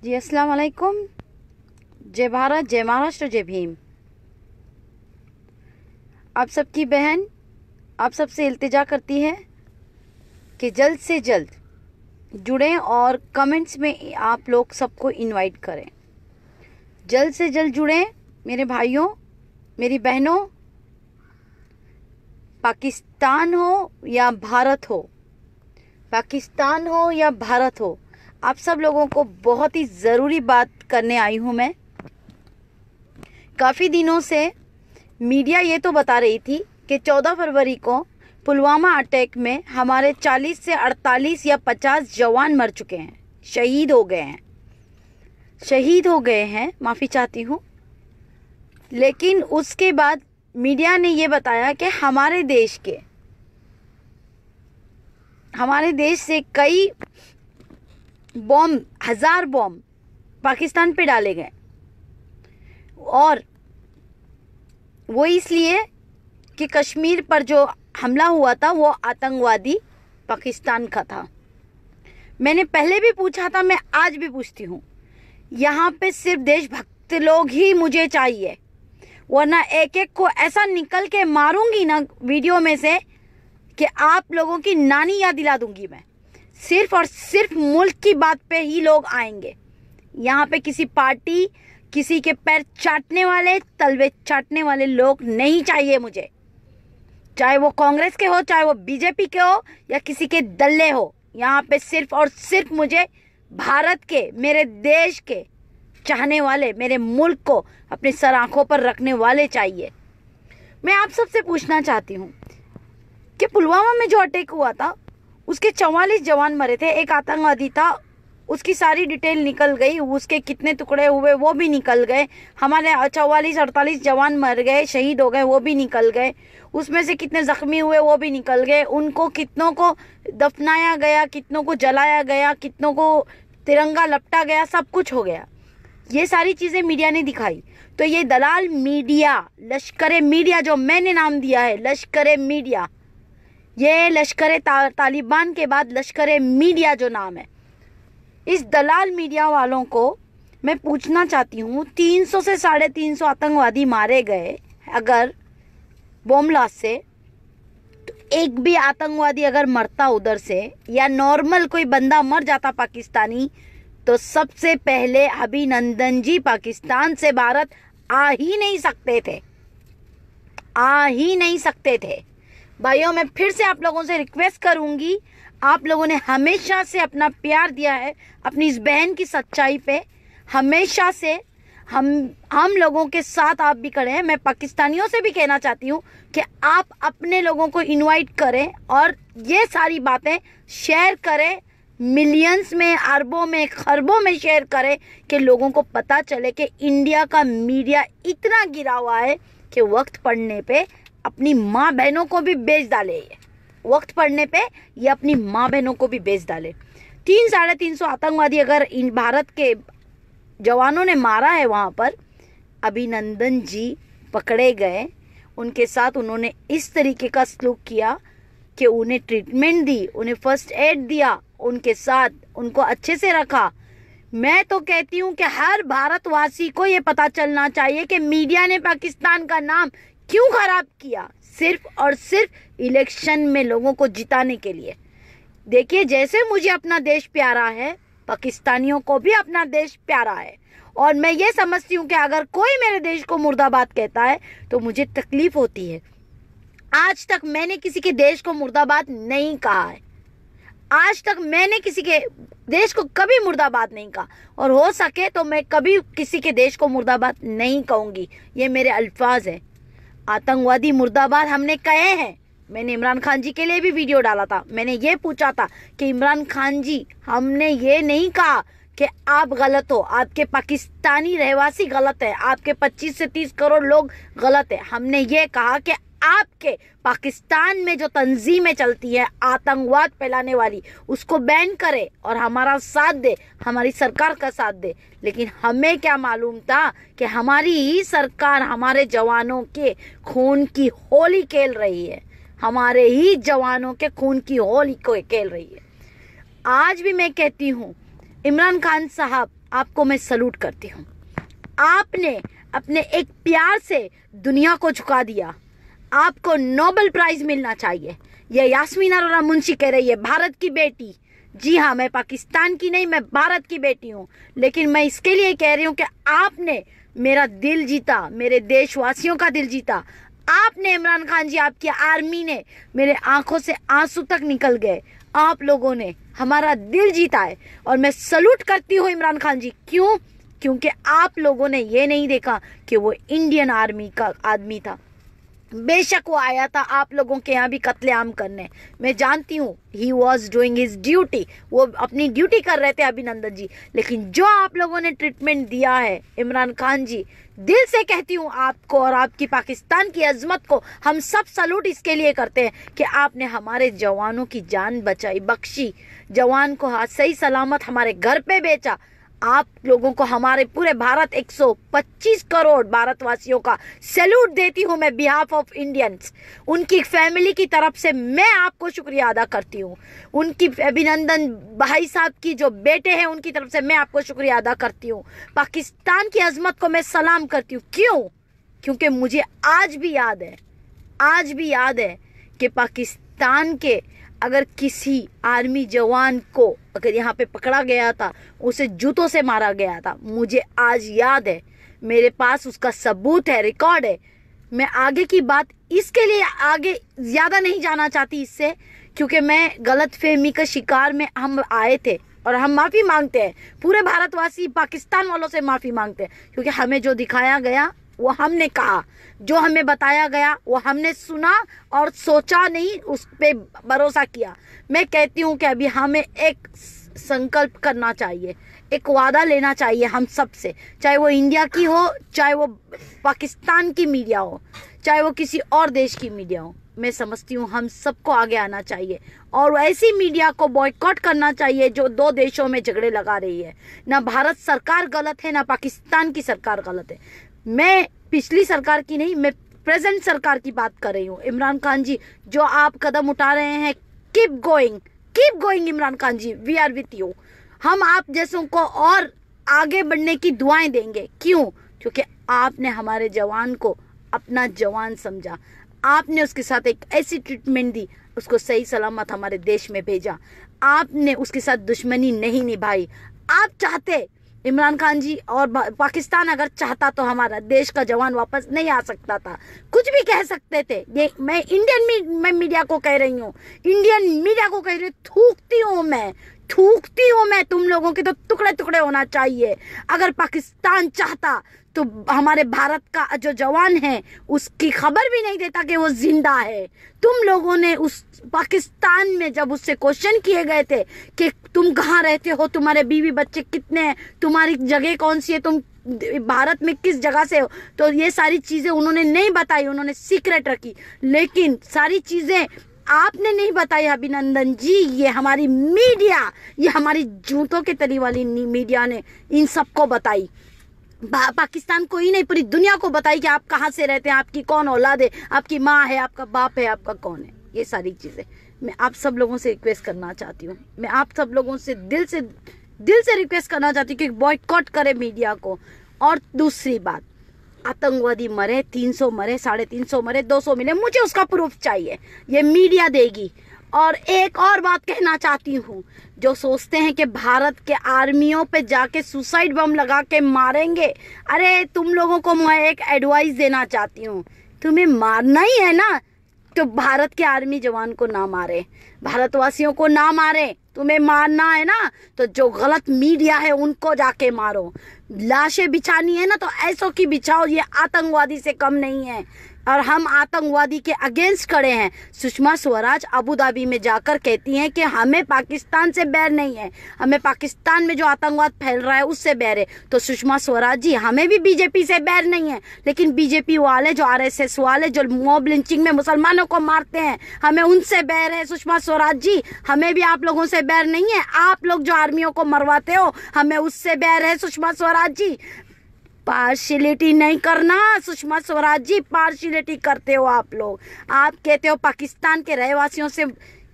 जी अस्सलाम वालेकुम। जय भारत, जय महाराष्ट्र, जय भीम। आप सबकी बहन आप सबसे इल्तिजा करती है कि जल्द से जल्द जुड़ें और कमेंट्स में आप लोग सबको इनवाइट करें। जल्द से जल्द जुड़ें मेरे भाइयों, मेरी बहनों। पाकिस्तान हो या भारत हो, पाकिस्तान हो या भारत हो, आप सब लोगों को बहुत ही ज़रूरी बात करने आई हूँ मैं। काफ़ी दिनों से मीडिया ये तो बता रही थी कि 14 फरवरी को पुलवामा अटैक में हमारे 40 से 48 या 50 जवान मर चुके हैं, शहीद हो गए हैं, माफ़ी चाहती हूँ। लेकिन उसके बाद मीडिया ने ये बताया कि हमारे देश से कई बॉम्ब, 1000 बॉम्ब पाकिस्तान पे डाले गए, और वो इसलिए कि कश्मीर पर जो हमला हुआ था वो आतंकवादी पाकिस्तान का था। मैंने पहले भी पूछा था, मैं आज भी पूछती हूँ, यहाँ पे सिर्फ देशभक्त लोग ही मुझे चाहिए, वरना एक एक को ऐसा निकल के मारूंगी ना वीडियो में से कि आप लोगों की नानी याद दिला दूंगी मैं। सिर्फ और सिर्फ मुल्क की बात पे ही लोग आएंगे। यहाँ पे किसी पार्टी, किसी के पैर चाटने वाले, तलवे चाटने वाले लोग नहीं चाहिए मुझे। चाहे वो कांग्रेस के हो, चाहे वो बीजेपी के हो, या किसी के दल्ले हो। यहाँ पे सिर्फ और सिर्फ मुझे भारत के, मेरे देश के चाहने वाले, मेरे मुल्क को अपने सर आंखों पर रखने वाले चाहिए। मैं आप सबसे पूछना चाहती हूँ कि पुलवामा में जो अटैक हुआ था उसके 44 जवान मरे थे। एक आतंकवादी था, उसकी सारी डिटेल निकल गई, उसके कितने टुकड़े हुए वो भी निकल गए। हमारे 44-48 जवान मर गए, शहीद हो गए, वो भी निकल गए। उसमें से कितने जख्मी हुए वो भी निकल गए। उनको कितनों को दफनाया गया, कितनों को जलाया गया, कितनों को तिरंगा लपटा गया, सब कुछ हो गया। ये सारी चीज़ें मीडिया ने दिखाई। तो ये दलाल मीडिया, लश्कर मीडिया, जो मैंने नाम दिया है लश्कर मीडिया, ये लश्कर तालिबान के बाद लश्कर मीडिया जो नाम है, इस दलाल मीडिया वालों को मैं पूछना चाहती हूँ, 300 से 350 आतंकवादी मारे गए अगर बॉम्ब ब्लास्ट से, तो एक भी आतंकवादी अगर मरता उधर से, या नॉर्मल कोई बंदा मर जाता पाकिस्तानी, तो सबसे पहले अभिनंदन जी पाकिस्तान से भारत आ ही नहीं सकते थे। भाइयों, मैं फिर से आप लोगों से रिक्वेस्ट करूंगी, आप लोगों ने हमेशा से अपना प्यार दिया है अपनी इस बहन की सच्चाई पे, हमेशा से हम लोगों के साथ आप भी खड़े हैं। मैं पाकिस्तानियों से भी कहना चाहती हूँ कि आप अपने लोगों को इनवाइट करें और ये सारी बातें शेयर करें, मिलियंस में, अरबों में, खरबों में शेयर करें, कि लोगों को पता चले कि इंडिया का मीडिया इतना गिरा हुआ है कि वक्त पड़ने पे अपनी माँ बहनों को भी बेच डाले। ये वक्त पड़ने पे ये अपनी माँ बहनों को भी बेच डाले। 300-350 आतंकवादी अगर इन भारत के जवानों ने मारा है वहाँ पर, अभिनंदन जी पकड़े गए, उनके साथ उन्होंने इस तरीके का सलूक किया कि उन्हें ट्रीटमेंट दी, उन्हें फर्स्ट एड दिया, उनके साथ उनको अच्छे से रखा। मैं तो कहती हूँ कि हर भारतवासी को ये पता चलना चाहिए कि मीडिया ने पाकिस्तान का नाम क्यों खराब किया, सिर्फ और सिर्फ इलेक्शन में लोगों को जिताने के लिए। देखिए, जैसे मुझे अपना देश प्यारा है, पाकिस्तानियों को भी अपना देश प्यारा है, और मैं ये समझती हूँ कि अगर कोई मेरे देश को मुर्दाबाद कहता है तो मुझे तकलीफ होती है। आज तक मैंने किसी के देश को मुर्दाबाद नहीं कहा है, आज तक मैंने किसी के देश को कभी मुर्दाबाद नहीं कहा, और हो सके तो मैं कभी किसी के देश को मुर्दाबाद नहीं कहूँगी। ये मेरे अल्फाज है। आतंकवादी मुर्दाबाद हमने कहे हैं। मैंने इमरान खान जी के लिए भी वीडियो डाला था, मैंने ये पूछा था कि इमरान खान जी, हमने ये नहीं कहा कि आप गलत हो, आपके पाकिस्तानी रहवासी गलत है, आपके 25 से 30 करोड़ लोग गलत है। हमने ये कहा कि आपके पाकिस्तान में जो तंजीमें चलती है आतंकवाद फैलाने वाली, उसको बैन करे और हमारा साथ दे, हमारी सरकार का साथ दे। लेकिन हमें क्या मालूम था कि हमारी ही सरकार हमारे जवानों के खून की होली खेल रही है, हमारे ही जवानों के खून की होली को खेल रही है। आज भी मैं कहती हूँ, इमरान खान साहब, आपको मैं सलूट करती हूँ। आपने अपने एक प्यार से दुनिया को झुका दिया। आपको नोबेल प्राइज मिलना चाहिए। ये यास्मीन अरोरा मुंशी कह रही है, भारत की बेटी। जी हाँ, मैं पाकिस्तान की नहीं, मैं भारत की बेटी हूँ। लेकिन मैं इसके लिए कह रही हूँ कि आपने मेरा दिल जीता, मेरे देशवासियों का दिल जीता। आपने, इमरान खान जी, आपकी आर्मी ने, मेरे आंखों से आंसू तक निकल गए। आप लोगों ने हमारा दिल जीता है और मैं सलूट करती हूँ इमरान खान जी। क्यों? क्योंकि आप लोगों ने ये नहीं देखा कि वो इंडियन आर्मी का आदमी था। बेशक वो आया था आप लोगों के यहाँ भी कत्लेआम करने, मैं जानती हूँ, he was doing his duty, वो अपनी ड्यूटी कर रहे थे अभिनंदन जी। लेकिन जो आप लोगों ने ट्रीटमेंट दिया है इमरान खान जी, दिल से कहती हूँ आपको और आपकी पाकिस्तान की अजमत को हम सब सलूट इसके लिए करते हैं कि आपने हमारे जवानों की जान बचाई, बख्शी, जवान को हाथ सही सलामत हमारे घर पे बेचा। आप लोगों को, हमारे पूरे भारत 125 करोड़ भारतवासियों का सैल्यूट देती हूँ मैं बिहाफ ऑफ इंडियंस। उनकी फैमिली की तरफ से मैं आपको शुक्रिया अदा करती हूँ। उनकी अभिनंदन भाई साहब की जो बेटे हैं उनकी तरफ से मैं आपको शुक्रिया अदा करती हूँ। पाकिस्तान की अजमत को मैं सलाम करती हूँ। क्यों? क्योंकि मुझे आज भी याद है कि पाकिस्तान के अगर किसी आर्मी जवान को अगर यहाँ पे पकड़ा गया था, उसे जूतों से मारा गया था, मुझे आज याद है, मेरे पास उसका सबूत है, रिकॉर्ड है। मैं आगे की बात इसके लिए आगे ज़्यादा नहीं जाना चाहती इससे, क्योंकि मैं गलत फहमी का शिकार में हम आए थे और हम माफ़ी मांगते हैं। पूरे भारतवासी पाकिस्तान वालों से माफ़ी मांगते हैं, क्योंकि हमें जो दिखाया गया वो हमने कहा, जो हमें बताया गया वो हमने सुना और सोचा नहीं, उस पे भरोसा किया। मैं कहती हूँ कि अभी हमें एक संकल्प करना चाहिए, एक वादा लेना चाहिए हम सब से, चाहे वो इंडिया की हो, चाहे वो पाकिस्तान की मीडिया हो, चाहे वो किसी और देश की मीडिया हो। मैं समझती हूँ हम सबको आगे आना चाहिए और ऐसी मीडिया को बॉयकॉट करना चाहिए जो दो देशों में झगड़े लगा रही है। ना भारत सरकार गलत है, ना पाकिस्तान की सरकार गलत है। मैं पिछली सरकार की नहीं, मैं प्रेजेंट सरकार की बात कर रही हूँ। इमरान खान जी, जो आप कदम उठा रहे हैं, keep going Imran Khan ji, we are with you. हम आप जैसों को और आगे बढ़ने की दुआएं देंगे। क्यों? क्योंकि आपने हमारे जवान को अपना जवान समझा, आपने उसके साथ एक ऐसी ट्रीटमेंट दी, उसको सही सलामत हमारे देश में भेजा, आपने उसके साथ दुश्मनी नहीं निभाई। आप चाहते, इमरान खान जी और पाकिस्तान अगर चाहता तो हमारा देश का जवान वापस नहीं आ सकता था। कुछ भी कह सकते थे। ये मैं इंडियन मीडिया को कह रही हूँ, इंडियन मीडिया को कह रही हूँ, थूकती हूँ मैं। तुम लोगों के तो टुकड़े टुकड़े होना चाहिए। अगर पाकिस्तान चाहता तो हमारे भारत का जो जवान है उसकी खबर भी नहीं देता कि वो जिंदा है। तुम लोगों ने उस पाकिस्तान में जब उससे क्वेश्चन किए गए थे कि तुम कहाँ रहते हो, तुम्हारे बीवी बच्चे कितने हैं, तुम्हारी जगह कौन सी है, तुम भारत में किस जगह से हो, तो ये सारी चीज़ें उन्होंने नहीं बताई, उन्होंने सीक्रेट रखी। लेकिन सारी चीज़ें आपने नहीं बताई अभिनंदन जी, ये हमारी मीडिया, ये हमारी जूतों के तली वाली मीडिया ने इन सबको बताई। पाकिस्तान को ही नहीं, पूरी दुनिया को बताई कि आप कहाँ से रहते हैं, आपकी कौन औलाद है, आपकी माँ है, आपका बाप है, आपका कौन है। ये सारी चीज़ें मैं आप सब लोगों से रिक्वेस्ट करना चाहती हूँ। मैं आप सब लोगों से दिल से रिक्वेस्ट करना चाहती हूँ कि बॉयकॉट करें मीडिया को। और दूसरी बात, आतंकवादी मरे, 300 मरे, 350 मरे, 200 मिले, मुझे उसका प्रूफ चाहिए, ये मीडिया देगी। और एक और बात कहना चाहती हूँ, जो सोचते हैं कि भारत के आर्मियों पे जाके सुसाइड बम लगा के मारेंगे, अरे तुम लोगों को मैं एक एडवाइस देना चाहती हूँ, तुम्हें मारना ही है ना तो भारत के आर्मी जवान को ना मारे, भारतवासियों को ना मारे। तुम्हें मारना है ना तो जो गलत मीडिया है उनको जाके मारो। लाशें बिछानी है ना तो ऐसों की बिछाओ, ये आतंकवादी से कम नहीं है। और हम आतंकवादी के अगेंस्ट खड़े हैं। सुषमा स्वराज अबू धाबी में जाकर कहती हैं कि हमें पाकिस्तान से बैर नहीं है, हमें पाकिस्तान में जो आतंकवाद फैल रहा है उससे बैर है। तो सुषमा स्वराज जी, हमें भी बीजेपी से बैर नहीं है, लेकिन बीजेपी वाले जो आरएसएस वाले जो मॉब लिंचिंग में मुसलमानों को मारते हैं, हमें उनसे बैर है। सुषमा स्वराज जी, हमें भी आप लोगों से बैर नहीं है। आप लोग जो आर्मियों को मरवाते हो, हमें उससे बैर है। सुषमा स्वराज जी, पार्शियलिटी नहीं करना। सुषमा स्वराज जी, पार्शियलिटी करते हो आप लोग। आप कहते हो पाकिस्तान के रहवासियों से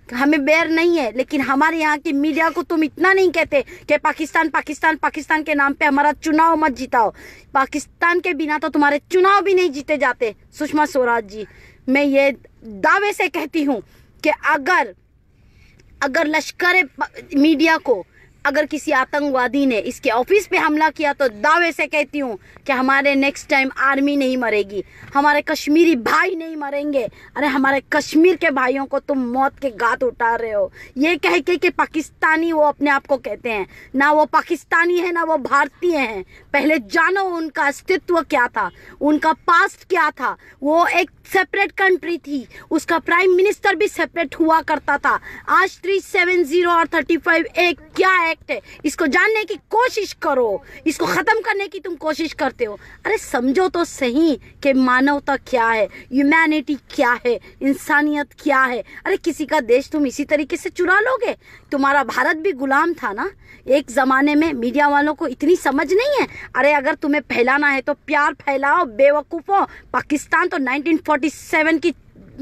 हमें बेर नहीं है, लेकिन हमारे यहाँ की मीडिया को तुम इतना नहीं कहते कि पाकिस्तान पाकिस्तान पाकिस्तान के नाम पे हमारा चुनाव मत जिताओ। पाकिस्तान के बिना तो तुम्हारे चुनाव भी नहीं जीते जाते। सुषमा स्वराज जी, मैं ये दावे से कहती हूँ कि अगर लश्कर मीडिया को अगर किसी आतंकवादी ने इसके ऑफिस पे हमला किया तो दावे से कहती हूँ कि हमारे नेक्स्ट टाइम आर्मी नहीं मरेगी, हमारे कश्मीरी भाई नहीं मरेंगे। अरे हमारे कश्मीर के भाइयों को तुम मौत के घाट उठा रहे हो ये कह के कि पाकिस्तानी वो अपने आप को कहते हैं। ना वो पाकिस्तानी है ना वो भारतीय हैं। पहले जानो उनका अस्तित्व क्या था, उनका पास्ट क्या था। वो एक सेपरेट कंट्री थी, उसका प्राइम मिनिस्टर भी सेपरेट हुआ करता था। आज 370 और 35A क्या एक्ट है, इसको जानने की कोशिश करो, इसको खत्म करने की तुम कोशिश करते हो। अरे समझो तो सही कि मानवता क्या है, ह्यूमैनिटी क्या है, इंसानियत क्या है। अरे किसी का देश तुम इसी तरीके से चुरा लोगे? तुम्हारा भारत भी गुलाम था ना एक जमाने में। मीडिया वालों को इतनी समझ नहीं है। अरे अगर तुम्हें फैलाना है तो प्यार फैलाओ बेवकूफों। पाकिस्तान तो 1947 की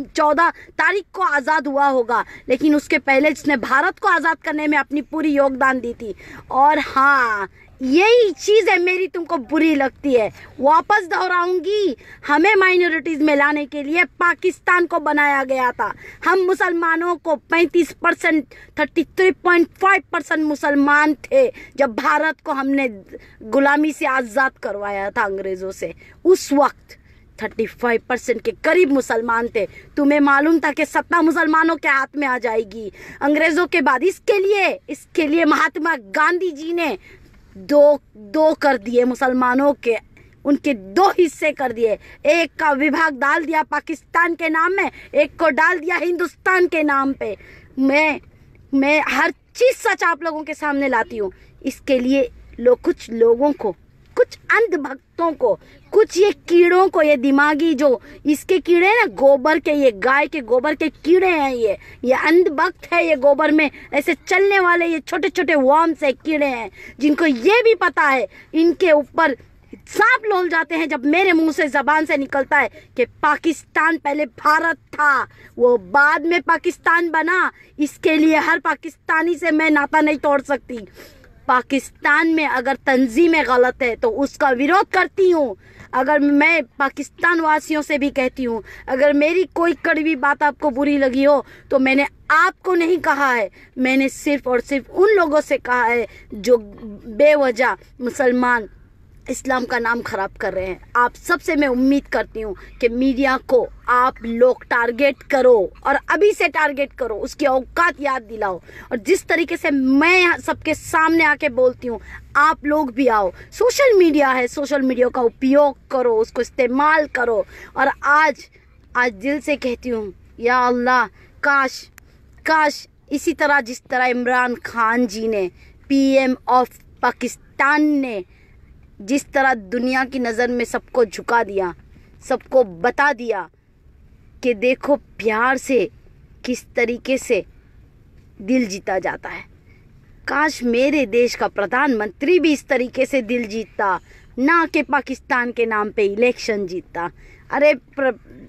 14 तारीख को आज़ाद हुआ होगा, लेकिन उसके पहले इसने भारत को आज़ाद करने में अपनी पूरी योगदान दी थी। और हाँ, यही चीज़ है मेरी तुमको बुरी लगती है। वापस दोहराऊंगी, हमें माइनॉरिटीज में लाने के लिए पाकिस्तान को बनाया गया था। हम मुसलमानों को 35%, 33.5% मुसलमान थे जब भारत को हमने गुलामी से आज़ाद करवाया था अंग्रेज़ों से। उस वक्त 35% के करीब मुसलमान थे। तुम्हें मालूम था कि सत्ता मुसलमानों के हाथ में आ जाएगी अंग्रेज़ों के बाद। इसके लिए महात्मा गांधी जी ने दो कर दिए मुसलमानों के, उनके 2 हिस्से कर दिए। एक का विभाग डाल दिया पाकिस्तान के नाम में, एक को डाल दिया हिंदुस्तान के नाम पे। मैं हर चीज़ सच आप लोगों के सामने लाती हूँ। इसके लिए कुछ लोगों को, कुछ अंधभक्तों को, कुछ ये कीड़ों को, ये दिमागी जो इसके कीड़े हैं ना, गोबर के, ये गाय के गोबर के कीड़े हैं, ये अंधभक्त है। ये गोबर में ऐसे चलने वाले ये छोटे छोटे वर्म्स है, कीड़े हैं, जिनको ये भी पता है इनके ऊपर सांप लोल जाते हैं जब मेरे मुंह से जबान से निकलता है कि पाकिस्तान पहले भारत था, वो बाद में पाकिस्तान बना। इसके लिए हर पाकिस्तानी से मैं नाता नहीं तोड़ सकती। पाकिस्तान में अगर तंजीमें गलत है तो उसका विरोध करती हूँ। अगर मैं पाकिस्तान वासियों से भी कहती हूँ, अगर मेरी कोई कड़वी बात आपको बुरी लगी हो तो मैंने आपको नहीं कहा है, मैंने सिर्फ और सिर्फ उन लोगों से कहा है जो बेवजह मुसलमान इस्लाम का नाम खराब कर रहे हैं। आप सबसे मैं उम्मीद करती हूँ कि मीडिया को आप लोग टारगेट करो, और अभी से टारगेट करो, उसकी औकात याद दिलाओ। और जिस तरीके से मैं सबके सामने आके बोलती हूँ, आप लोग भी आओ। सोशल मीडिया है, सोशल मीडिया का उपयोग करो, उसको इस्तेमाल करो। और आज दिल से कहती हूँ, या अल्लाह, काश इसी तरह जिस तरह इमरान खान जी ने, PM ऑफ पाकिस्तान ने, जिस तरह दुनिया की नज़र में सबको झुका दिया, सबको बता दिया कि देखो प्यार से किस तरीके से दिल जीता जाता है। काश मेरे देश का प्रधानमंत्री भी इस तरीके से दिल जीतता, ना कि पाकिस्तान के नाम पे इलेक्शन जीतता। अरे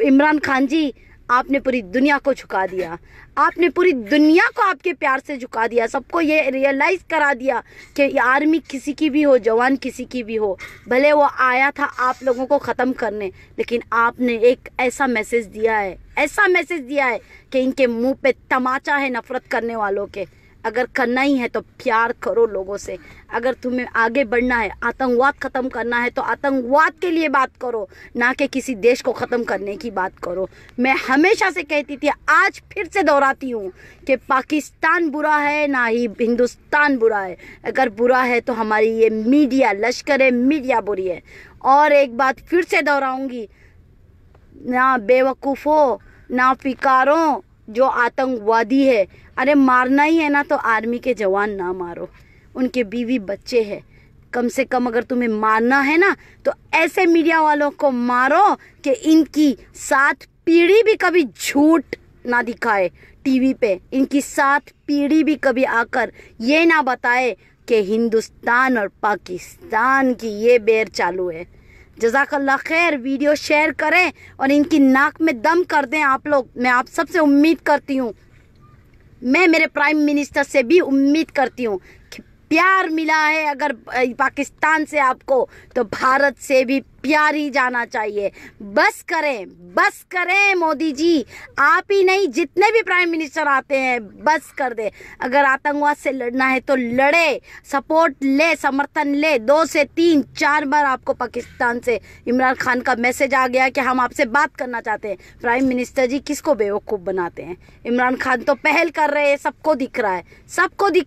इमरान खान जी, आपने पूरी दुनिया को झुका दिया, आपने पूरी दुनिया को आपके प्यार से झुका दिया। सबको ये रियलाइज़ करा दिया कि आर्मी किसी की भी हो, जवान किसी की भी हो, भले वो आया था आप लोगों को ख़त्म करने, लेकिन आपने एक ऐसा मैसेज दिया है कि इनके मुंह पे तमाचा है नफ़रत करने वालों के। अगर करना ही है तो प्यार करो लोगों से। अगर तुम्हें आगे बढ़ना है, आतंकवाद ख़त्म करना है तो आतंकवाद के लिए बात करो, ना कि किसी देश को ख़त्म करने की बात करो। मैं हमेशा से कहती थी, आज फिर से दोहराती हूँ कि पाकिस्तान बुरा है ना ही हिंदुस्तान बुरा है। अगर बुरा है तो हमारी ये मीडिया, लश्कर मीडिया बुरी है। और एक बात फिर से दोहराऊँगी, ना बेवकूफ़ों, ना फिकारों जो आतंकवादी है, अरे मारना ही है ना तो आर्मी के जवान ना मारो, उनके बीवी बच्चे हैं। कम से कम अगर तुम्हें मारना है ना तो ऐसे मीडिया वालों को मारो कि इनकी 7 पीढ़ी भी कभी झूठ ना दिखाए टीवी पे, इनकी 7 पीढ़ी भी कभी आकर ये ना बताए कि हिंदुस्तान और पाकिस्तान की ये बैर चालू है। जज़ाकल्लाह खैर। वीडियो शेयर करें और इनकी नाक में दम कर दें आप लोग। मैं आप सबसे उम्मीद करती हूँ मैं मेरे प्राइम मिनिस्टर से भी उम्मीद करती हूँ कि प्यार मिला है अगर पाकिस्तान से आपको, तो भारत से भी प्यार ही जाना चाहिए। बस करें मोदी जी, आप ही नहीं जितने भी प्राइम मिनिस्टर आते हैं बस कर दे। अगर आतंकवाद से लड़ना है तो लड़े, सपोर्ट ले, समर्थन ले। 2 से 3 4 बार आपको पाकिस्तान से इमरान खान का मैसेज आ गया कि हम आपसे बात करना चाहते हैं। प्राइम मिनिस्टर जी किसको बेवकूफ़ बनाते हैं? इमरान खान तो पहल कर रहे हैं, सबको दिख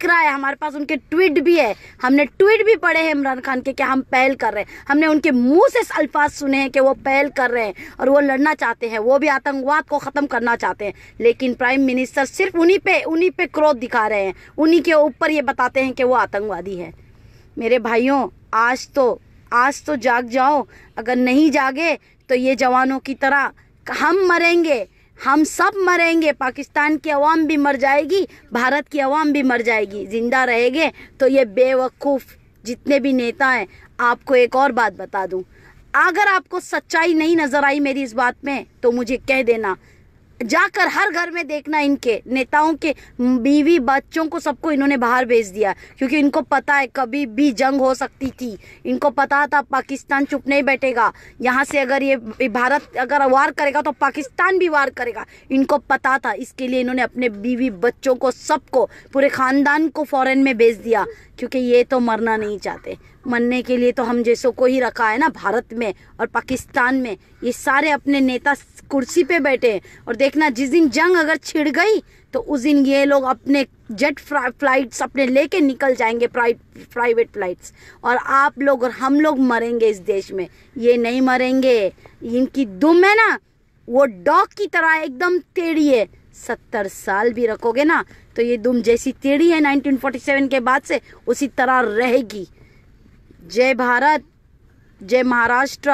रहा है। हमारे पास उनके ट्वीट भी है, हमने ट्वीट भी पढ़े हैं इमरान खान के कि हम पहल कर रहे हैं। हमने उनके मुंह से अल्फाज सुने हैं कि वो पहल कर रहे हैं और वो लड़ना चाहते हैं, वो भी आतंकवाद को ख़त्म करना चाहते हैं। लेकिन प्राइम मिनिस्टर सिर्फ उन्हीं पे क्रोध दिखा रहे हैं, उन्हीं के ऊपर ये बताते हैं कि वो आतंकवादी है। मेरे भाइयों, आज तो जाग जाओ। अगर नहीं जागे तो ये जवानों की तरह हम मरेंगे, हम सब मरेंगे। पाकिस्तान की अवाम भी मर जाएगी, भारत की अवाम भी मर जाएगी। जिंदा रहेंगे तो ये बेवकूफ़ जितने भी नेता हैं। आपको एक और बात बता दूं, अगर आपको सच्चाई नहीं नजर आई मेरी इस बात में तो मुझे कह देना। जाकर हर घर में देखना, इनके नेताओं के बीवी बच्चों को सबको इन्होंने बाहर भेज दिया, क्योंकि इनको पता है कभी भी जंग हो सकती थी। इनको पता था पाकिस्तान चुप नहीं बैठेगा। यहाँ से अगर ये भारत अगर वार करेगा तो पाकिस्तान भी वार करेगा, इनको पता था। इसके लिए इन्होंने अपने बीवी बच्चों को, सबको, पूरे ख़ानदान को फॉरेन में भेज दिया, क्योंकि ये तो मरना नहीं चाहते। मरने के लिए तो हम जैसों को ही रखा है ना भारत में और पाकिस्तान में। ये सारे अपने नेता कुर्सी पे बैठे हैं और देखना जिस दिन जंग अगर छिड़ गई तो उस दिन ये लोग अपने जेट फ्लाइट्स अपने लेके निकल जाएंगे, प्राइवेट फ्लाइट्स, और आप लोग और हम लोग मरेंगे इस देश में। ये नहीं मरेंगे। इनकी दुम है ना वो डॉग की तरह एकदम टेढ़ी है। 70 साल भी रखोगे ना तो ये दुम जैसी टेढ़ी है 1947 के बाद से उसी तरह रहेगी। जय भारत, जय महाराष्ट्र,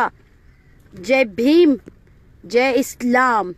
जय भीम, जय इस्लाम।